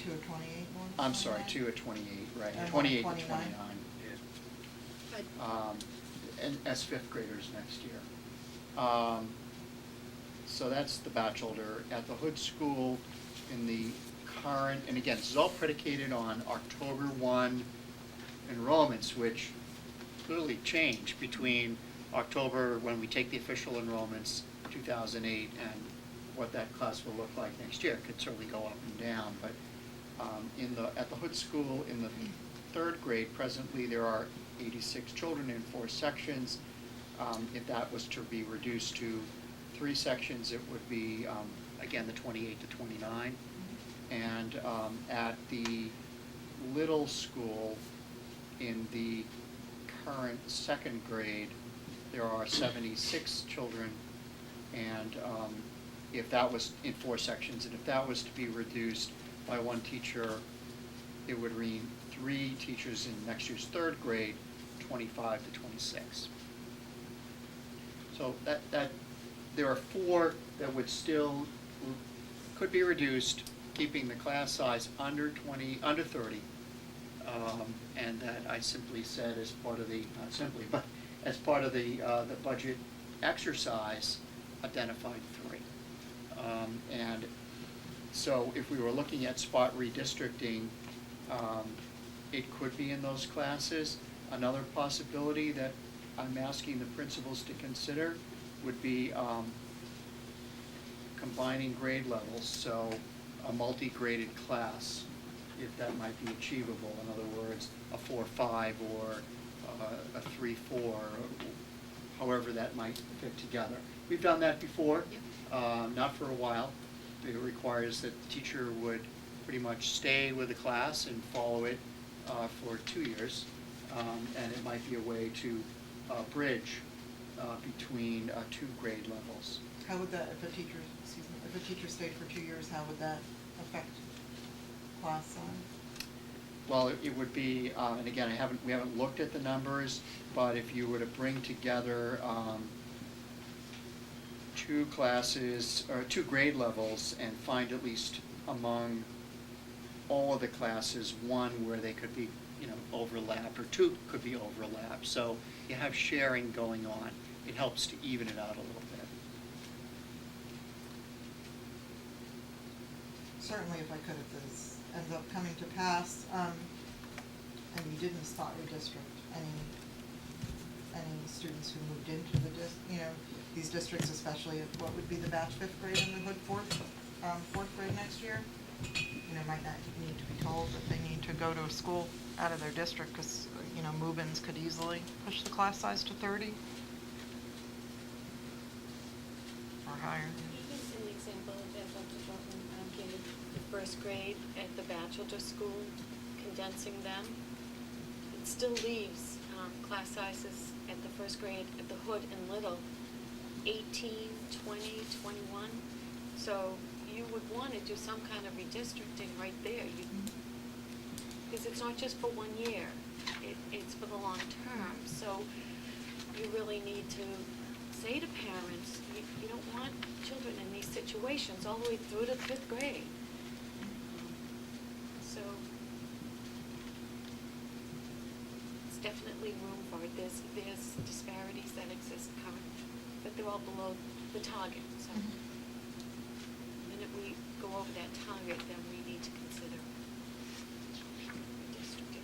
2 or 28 ones? I'm sorry, 2 at 28, right, And 28 to 29. 29. And as fifth graders next year. So that's the bachelor. At the Hood School, in the current, and again, this is all predicated on October 1 enrollments, which clearly change between October, when we take the official enrollments, 2008, and what that class will look like next year. It could certainly go up and down, but at the Hood School, in the third grade, presently there are 86 children in 4 sections. If that was to be reduced to 3 sections, it would be, again, the 28 to 29. And at the Little School, in the current second grade, there are 76 children, and if that was in 4 sections, and if that was to be reduced by 1 teacher, it would mean 3 teachers in next year's third grade, 25 to 26. So that there are 4 that would still could be reduced, keeping the class size under 30, and that I simply said as part of the not simply, but as part of the budget exercise, identified 3, and so if we were looking at spot redistricting, it could be in those classes. Another possibility that I'm asking the principals to consider would be combining grade levels, so a multi-graded class, if that might be achievable. In other words, a 4-5 or a 3-4, however that might fit together. We've done that before, not for a while. It requires that the teacher would pretty much stay with the class and follow it for 2 years, and it might be a way to bridge between 2 grade levels. How would that, if a teacher stayed for 2 years, how would that affect class size? Well, it would be, and again, we haven't looked at the numbers, but if you were to bring together 2 classes or 2 grade levels and find at least among all of the classes 1 where they could be, overlap, or 2 could be overlap. So you have sharing going on. It helps to even it out a little bit. Certainly, if I could, if this ends up coming to pass, and you didn't spot redistrict any students who moved into the these districts, especially at what would be the batch 5th grade and the Hood 4th grade next year, might not need to be told that they need to go to a school out of their district, because move-ins could easily push the class size to 30 or higher. Even in the example that Dr. Dorfman gave, the first grade at the bachelor school, condensing them, it still leaves class sizes at the first grade at the Hood and Little 18, 20, 21. So you would want to do some kind of redistricting right there, because it's not just for 1 year, it's for the long term. So you really need to say to parents, you don't want children in these situations all the way through to 5th grade. So it's definitely room for it. There's disparities that exist currently, but they're all below the target. So and if we go over that target, then we need to consider redistricting.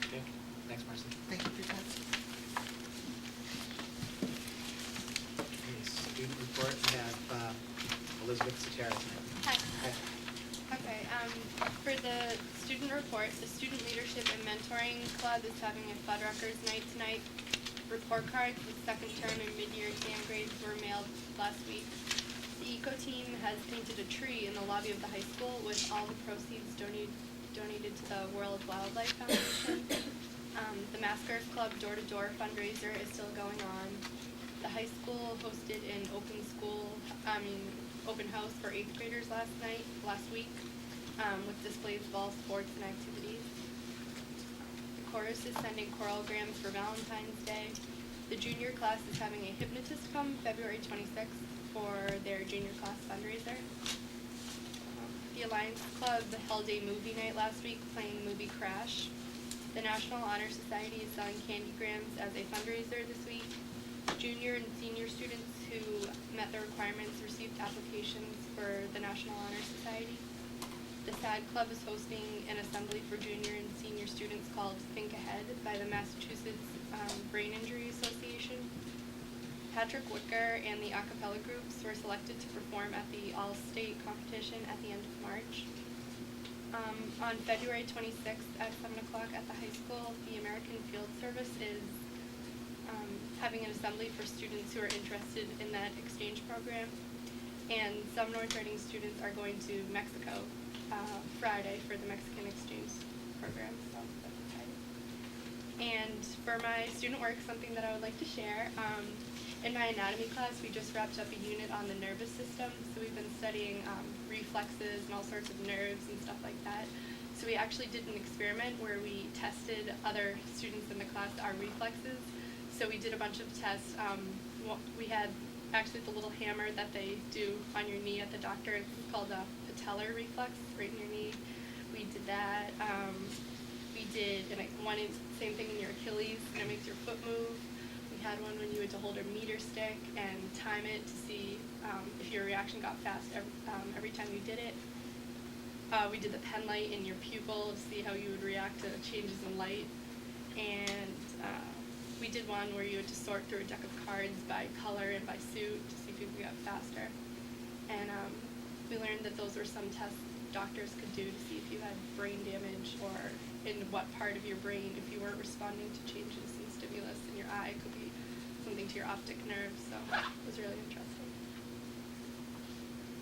Okay, thanks, Marcy. Thank you for your time. Okay, student report, we have Elizabeth Satara tonight. Hi. Hi. Okay, for the student report, the Student Leadership and Mentoring Club is having a Fuddruckers night tonight. Report cards with second term and mid-year exam grades were mailed last week. The Eco Team has painted a tree in the lobby of the high school with all the proceeds donated to the World Wildlife Foundation. The Maskers Club door-to-door fundraiser is still going on. The high school hosted an open house for 8th graders last week, with displays of all sports and activities. The chorus is sending choralgrams for Valentine's Day. The junior class is having a hypnotist come February 26th for their junior class fundraiser. the Alliance Club held a movie night last week playing the movie Crash. The National Honor Society is selling candy grams as a fundraiser this week. Junior and senior students who met the requirements received applications for the National Honor Society. The SAD Club is hosting an assembly for junior and senior students called Think Ahead by the Massachusetts Brain Injury Association. Patrick Wicker and the a cappella groups were selected to perform at the All-State competition at the end of March. On February 26th at 7 o'clock at the high school, the American Field Service is having an assembly for students who are interested in that exchange program. And some North Reading students are going to Mexico Friday for the Mexican exchange program, so that's exciting. And for my student work, something that I would like to share, in my anatomy class, we just wrapped up a unit on the nervous system, so we've been studying reflexes and all sorts of nerves and stuff like that. So we actually did an experiment where we tested other students in the class our reflexes. So we did a bunch of tests. We had actually the little hammer that they do on your knee at the doctor. It's called a patellar reflex, right in your knee. We did that. We did same thing in your Achilles, and it makes your foot move. We had one when you had to hold a meter stick and time it to see if your reaction got fast every time you did it. We did the pen light in your pupil to see how you would react to changes in light. And we did one where you had to sort through a deck of cards by color and by suit to see if people got faster. And we learned that those were some tests doctors could do to see if you had brain damage or in what part of your brain, if you weren't responding to changes in stimulus in your eye. It could be something to your optic nerve, so it was really interesting.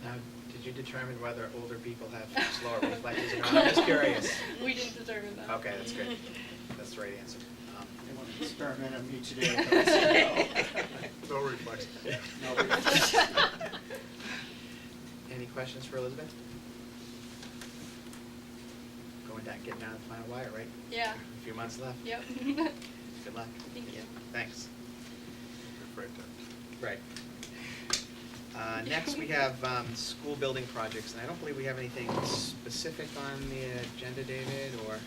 Now, did you determine whether older people have slower reflexes or not? I'm just curious. We didn't determine that. Okay, that's good. That's the right answer. They want to experiment on me today. But I said no. No reflex. No reflex. Any questions for Elizabeth? Going down, getting down to the final wire, right? Yeah. A few months left. Yep. Good luck. Thank you. Thanks. Right there. Right. Next, we have school building projects, and I don't believe we have anything specific on the agenda, David, or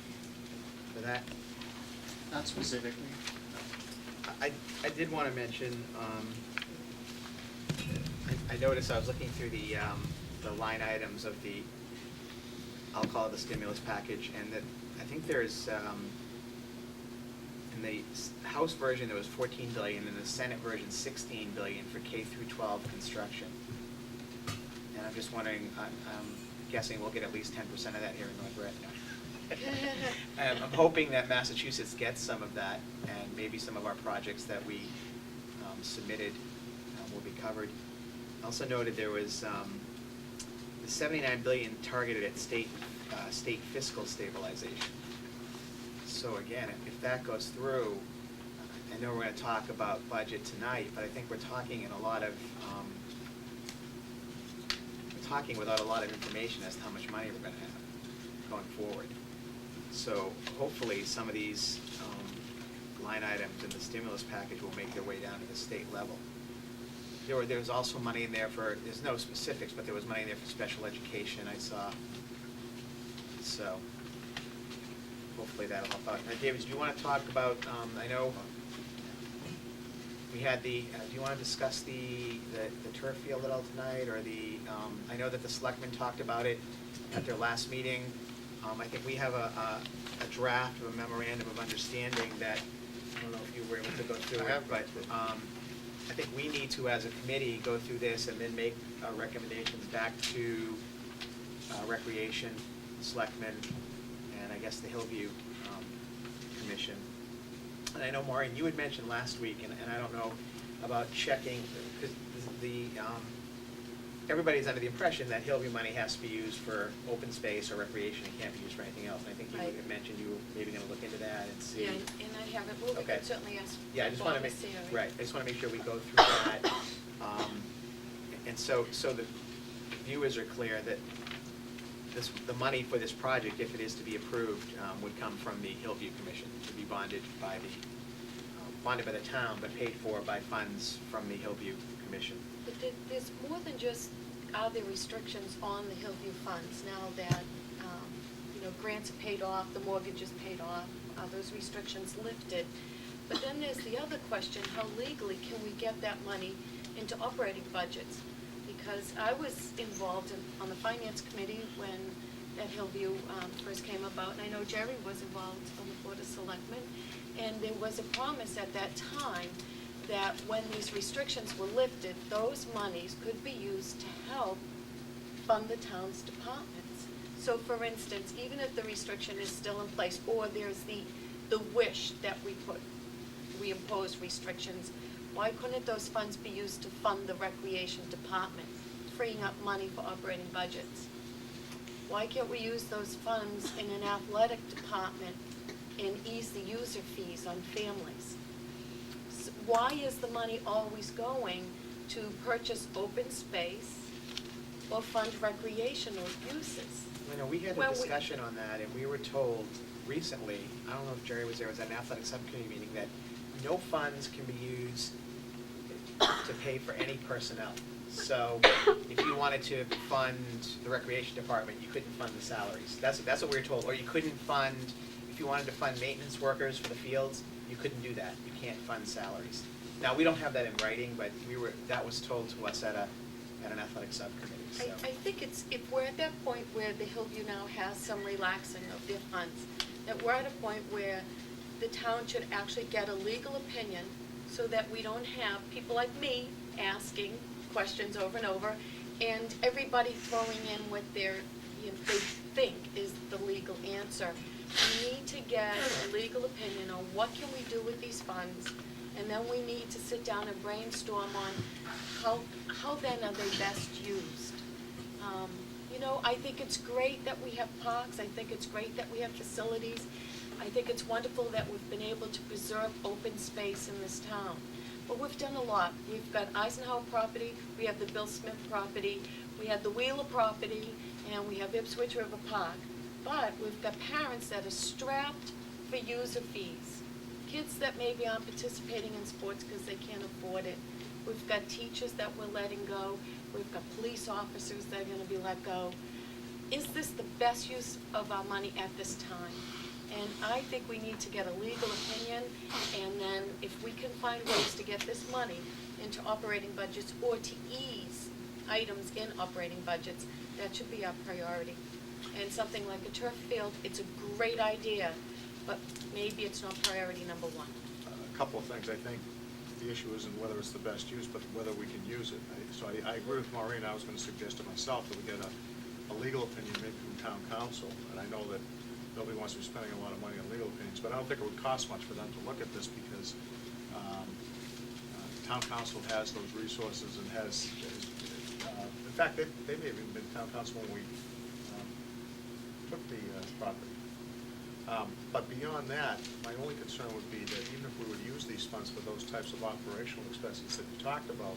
for that. Not specifically. I did want to mention, I noticed I was looking through the line items of the, I'll call it the stimulus package, and that I think there's, in the House version, there was 14 billion, and the Senate version, 16 billion for K through 12 construction. And I'm just wondering, I'm guessing we'll get at least 10% of that here in North Reading. I'm hoping that Massachusetts gets some of that, and maybe some of our projects that we submitted will be covered. Also noted there was the 79 billion targeted at state fiscal stabilization. So again, if that goes through, I know we're going to talk about budget tonight, but I think we're talking in a lot of we're talking without a lot of information as to how much money we're going to have going forward. So hopefully some of these line items in the stimulus package will make their way down to the state level. There's also money in there for, there's no specifics, but there was money in there for special education, I saw. So hopefully that'll help out. Now, David, do you want to talk about, I know we had the, do you want to discuss the turf field at all tonight, or the, I know that the selectmen talked about it at their last meeting. I think we have a draft of a memorandum of understanding that, I don't know if you were able to go through it, but I think we need to, as a committee, go through this and then make recommendations back to Recreation, Selectmen, and I guess the Hillview Commission. And I know, Maureen, you had mentioned last week, and I don't know about checking, because everybody's under the impression that Hillview money has to be used for open space or recreation, it can't be used for anything else. And I think you Right. had mentioned you were maybe going to look into that and see. Yeah, and I haven't, well, we Okay. could certainly ask. Yeah, I just want to make, Bob right, I just want to make sure we go through that. And so the viewers are clear that the money for this project, if it is to be approved, would come from the Hillview Commission, to be bonded by the town, but paid for by funds from the Hillview Commission. But there's more than just are there restrictions on the Hillview funds now that, grants are paid off, the mortgage is paid off? Are those restrictions lifted? But then there's the other question, how legally can we get that money into operating budgets? Because I was involved on the finance committee when that Hillview first came about, and I know Jerry was involved on the Board of Selectmen, and there was a promise at that time that when these restrictions were lifted, those monies could be used to help fund the town's departments. So for instance, even if the restriction is still in place, or there's the wish that we impose restrictions, why couldn't those funds be used to fund the recreation department, freeing up money for operating budgets? Why can't we use those funds in an athletic department and ease the user fees on families? Why is the money always going to purchase open space or fund recreational uses? I know, we had Well, a we- discussion on that, and we were told recently, I don't know if Jerry was there, it was at an athletic subcommittee meeting, that no funds can be used to pay for any personnel. So if you wanted to fund the recreation department, you couldn't fund the salaries. That's what we were told. Or you couldn't fund, if you wanted to fund maintenance workers for the fields, you couldn't do that. You can't fund salaries. Now, we don't have that in writing, but that was told to us at an athletic subcommittee, so. I think if we're at that point where the Hillview now has some relaxing of their funds, that we're at a point where the town should actually get a legal opinion so that we don't have people like me asking questions over and over, and everybody throwing in what they think is the legal answer. We need to get a legal opinion on what can we do with these funds, and then we need to sit down and brainstorm on how then are they best used. I think it's great that we have parks. I think it's great that we have facilities. I think it's wonderful that we've been able to preserve open space in this town. But we've done a lot. We've got Eisenhower property, we have the Bill Smith property, we have the Wheeler property, and we have Ipswich River Park. But we've got parents that are strapped for user fees. Kids that maybe aren't participating in sports because they can't afford it. We've got teachers that we're letting go. We've got police officers that are going to be let go. Is this the best use of our money at this time? And I think we need to get a legal opinion, and then if we can find ways to get this money into operating budgets or to ease items in operating budgets, that should be our priority. And something like a turf field, it's a great idea, but maybe it's not priority number one. A couple of things. I think the issue isn't whether it's the best use, but whether we can use it. So I agree with Maureen. I was going to suggest to myself that we get a legal opinion maybe from town council, and I know that nobody wants to be spending a lot of money on legal opinions, but I don't think it would cost much for them to look at this because town council has those resources and has, in fact, they may have even been town council when we took the property. But beyond that, my only concern would be that even if we would use these funds for those types of operational expenses that you talked about,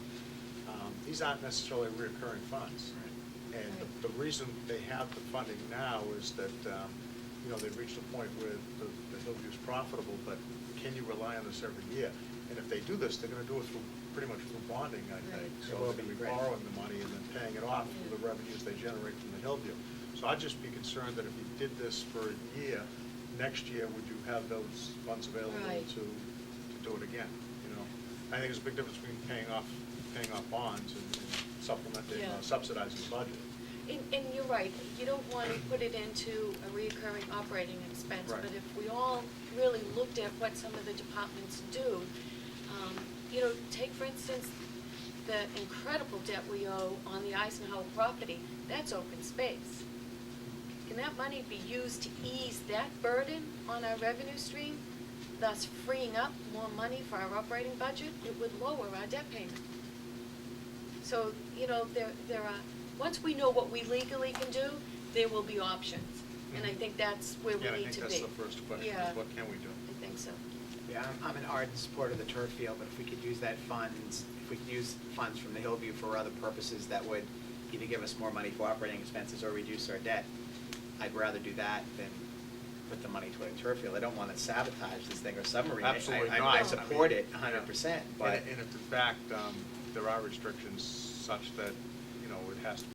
these aren't necessarily recurring funds. Right. And the reason they have the funding now is that they've reached a point where the Hillview's profitable, but can you rely on this every year? And if they do this, they're going to do it pretty much through bonding, I think. Right. So they're going to be borrowing the money and then paying it off through the revenues they generate from the Hillview. So I'd just be concerned that if you did this for a year, next year, would you have those funds available Right. to do it again? I think there's a big difference between paying off bonds and supplementing, Yeah. subsidizing the budget. And you're right, you don't want to put it into a recurring operating expense, Right. but if we all really looked at what some of the departments do, take for instance, the incredible debt we owe on the Eisenhower property, that's open space. Can that money be used to ease that burden on our revenue stream, thus freeing up more money for our operating budget? It would lower our debt payment. So, there are, once we know what we legally can do, there will be options. And I think that's where we Yeah, I need think to be. that's the first question, Yeah. is what can we do? I think so. Yeah, I'm an ardent supporter of the turf field, but if we could use if we could use funds from the Hillview for other purposes that would either give us more money for operating expenses or reduce our debt, I'd rather do that than put the money toward a turf field. I don't want to sabotage this thing or submarine. Absolutely I not. support I mean, it 100%, but. And if in fact, there are restrictions such that, it has to